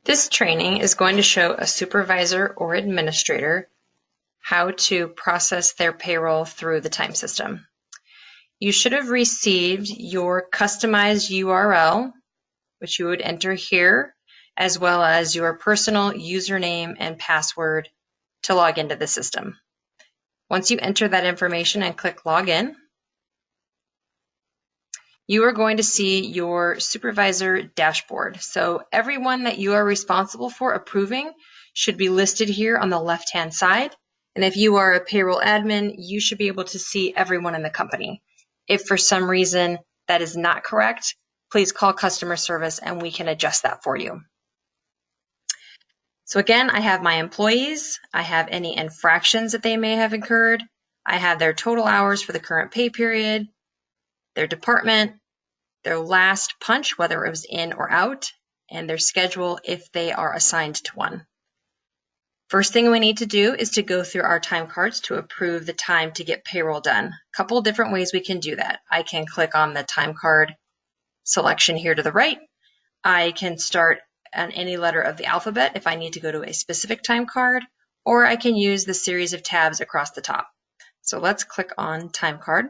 This training is going to show a supervisor or administrator how to process their payroll through the time system. You should have received your customized URL, which you would enter here, as well as your personal username and password to log into the system. Once you enter that information and click Login, you are going to see your supervisor dashboard. So everyone that you are responsible for approving should be listed here on the left-hand side. And if you are a payroll admin, you should be able to see everyone in the company. If for some reason that is not correct, please call customer service and we can adjust that for you. So again, I have my employees, I have any infractions that they may have incurred, I have their total hours for the current pay period, their department, their last punch, whether it was in or out, and their schedule if they are assigned to one. First thing we need to do is to go through our time cards to approve the time to get payroll done. A couple different ways we can do that. I can click on the time card selection here to the right. I can start on any letter of the alphabet if I need to go to a specific time card, or I can use the series of tabs across the top. So let's click on time card.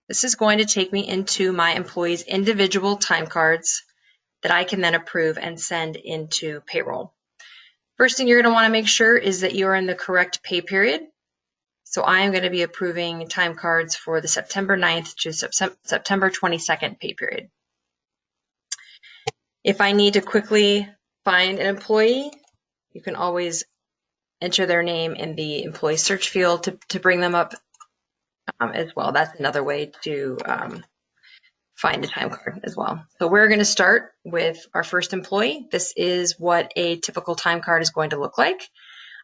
This is going to take me into my employees' individual time cards that I can then approve and send into payroll. First thing you're going to want to make sure is that you're in the correct pay period. So I am going to be approving time cards for the September 9th to September 22nd pay period. If I need to quickly find an employee, you can always enter their name in the employee search field to bring them up as well. That's another way to find a time card as well. So we're going to start with our first employee. This is what a typical time card is going to look like.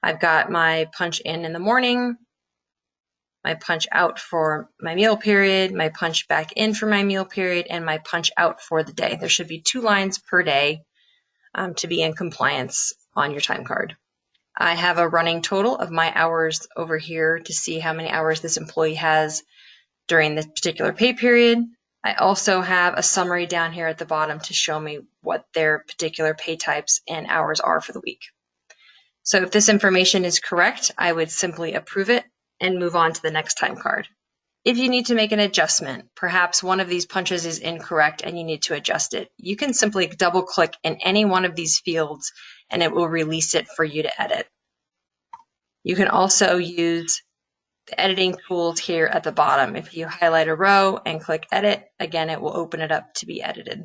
I've got my punch in the morning, my punch out for my meal period, my punch back in for my meal period, and my punch out for the day. There should be 2 lines per day to be in compliance on your time card. I have a running total of my hours over here to see how many hours this employee has during this particular pay period. I also have a summary down here at the bottom to show me what their particular pay types and hours are for the week. So if this information is correct, I would simply approve it and move on to the next time card. If you need to make an adjustment, perhaps one of these punches is incorrect and you need to adjust it, you can simply double click in any one of these fields and it will release it for you to edit. You can also use the editing tools here at the bottom. If you highlight a row and click edit, again, it will open it up to be edited.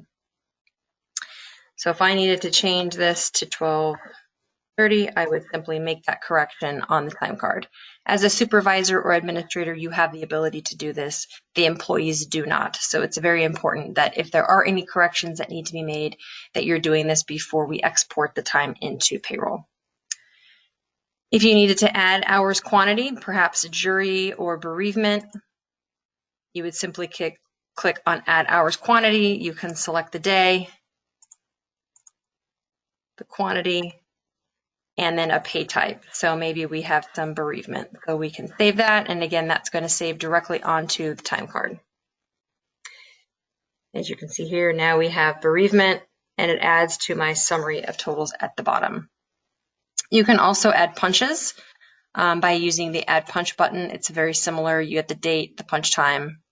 So if I needed to change this to 12:30, I would simply make that correction on the time card. As a supervisor or administrator, you have the ability to do this. The employees do not. So it's very important that if there are any corrections that need to be made, that you're doing this before we export the time into payroll. If you needed to add hours quantity, perhaps jury or bereavement, you would simply click on add hours quantity. You can select the day, the quantity, and then a pay type. So maybe we have some bereavement. So we can save that. And again, that's going to save directly onto the time card. As you can see here, now we have bereavement and it adds to my summary of totals at the bottom. You can also add punches by using the add punch button. It's very similar. You get the date, the punch time.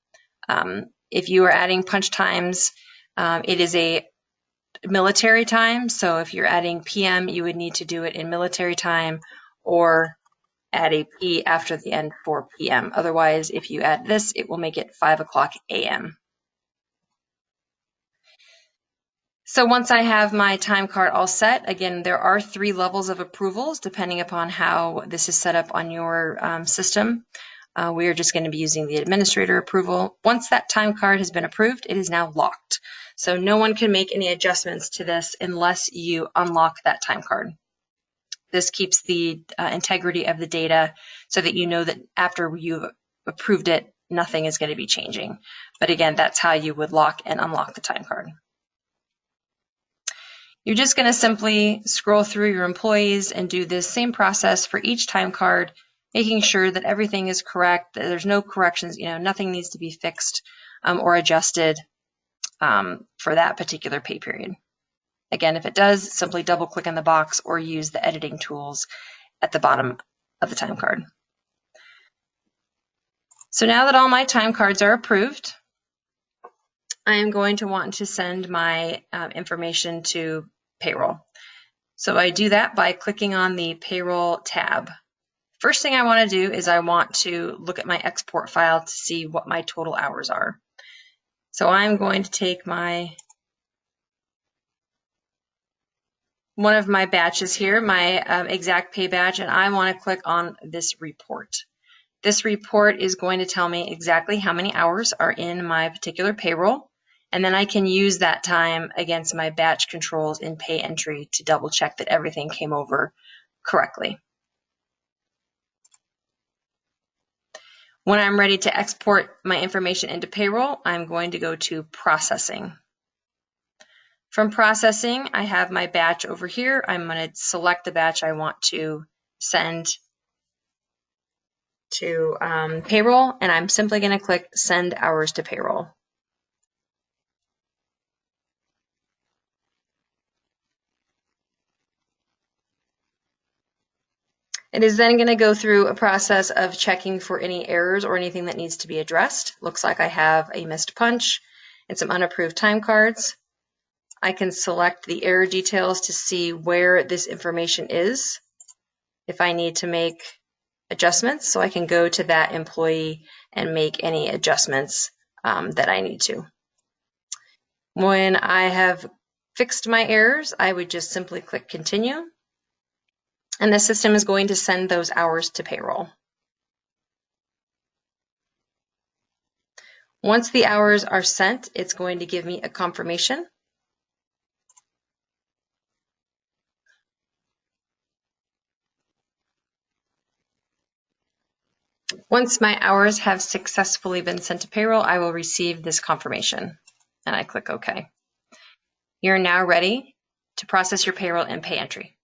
If you are adding punch times, it is a military time. So if you're adding PM, you would need to do it in military time or add a P after the end for PM. Otherwise, if you add this, it will make it 5:00 AM. So once I have my time card all set, again, there are 3 levels of approvals depending upon how this is set up on your system. We are just going to be using the administrator approval. Once that time card has been approved, it is now locked. So no one can make any adjustments to this unless you unlock that time card. This keeps the integrity of the data so that you know that after you've approved it, nothing is going to be changing. But again, that's how you would lock and unlock the time card. You're just going to simply scroll through your employees and do this same process for each time card, making sure that everything is correct, that there's no corrections, nothing needs to be fixed or adjusted for that particular pay period. Again, if it does, simply double click in the box or use the editing tools at the bottom of the time card. So now that all my time cards are approved, I am going to want to send my information to Payroll. So I do that by clicking on the Payroll tab. First thing I want to do is I want to look at my export file to see what my total hours are. So I'm going to take one of my batches here, my exact pay batch, and I want to click on this report. This report is going to tell me exactly how many hours are in my particular payroll, and then I can use that time against my batch controls in Payentry to double check that everything came over correctly. When I'm ready to export my information into Payroll, I'm going to go to Processing. From Processing, I have my batch over here. I'm going to select the batch I want to send to Payroll, and I'm simply going to click Send Hours to Payroll. It is then going to go through a process of checking for any errors or anything that needs to be addressed. Looks like I have a missed punch and some unapproved time cards. I can select the error details to see where this information is if I need to make adjustments. So I can go to that employee and make any adjustments that I need to. When I have fixed my errors, I would just simply click Continue. And the system is going to send those hours to Payroll. Once the hours are sent, it's going to give me a confirmation. Once my hours have successfully been sent to Payroll, I will receive this confirmation, and I click OK. You're now ready to process your payroll in Payentry.